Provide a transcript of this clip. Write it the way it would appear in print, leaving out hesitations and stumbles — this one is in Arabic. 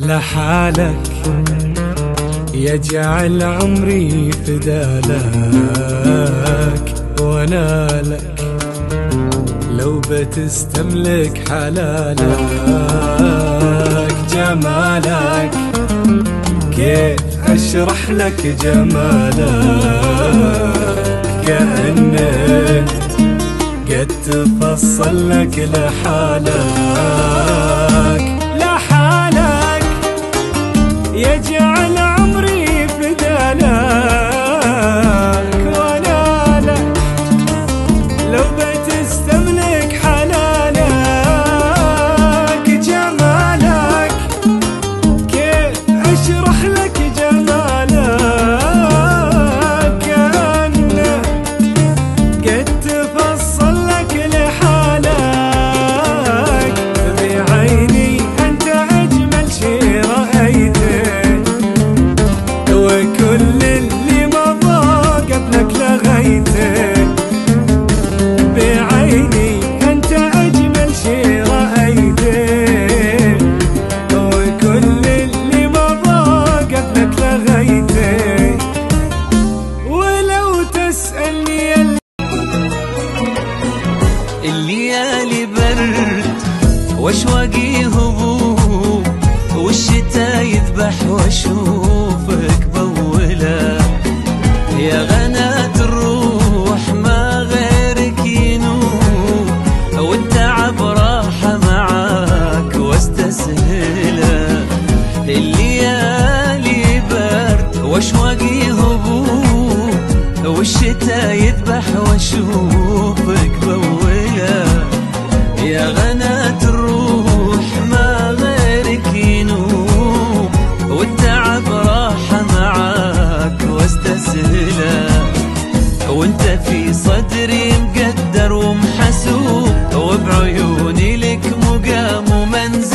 لحالك يجعل عمري فدالك، وانا لك لو بتستملك حلالك. جمالك كيف اشرح لك جمالك، كأنك قد تفصل لك لحالك. لحالك يجعل عمري فدالك، وانا لك لو بتستملك حلالك. جمالك كيف اشرح لك جمالك، كأنه قد تفصل لك لحالك. بعيني انت اجمل شي رأيته، وكل اللي مضى قبلك لغيته. بعيني انت اجمل شي رأيته، وكل اللي مضى قبلك لغيته. ولو تسألني الليالي برد واشواقي هبوب، والشتا يذبح واشوفك بوله. يا غنات الروح ما غيرك ينوب، والتعب راحة معاك واستسهله. الليالي برد واشواقي هبوب، والشتا يذبح واشوفك بوله. يا غنات الروح ما غيرك ينوب، والتعب راحة معاك واستسهله. وانت في صدري مقدر ومحسوب، وبعيوني لك مقام ومنزل.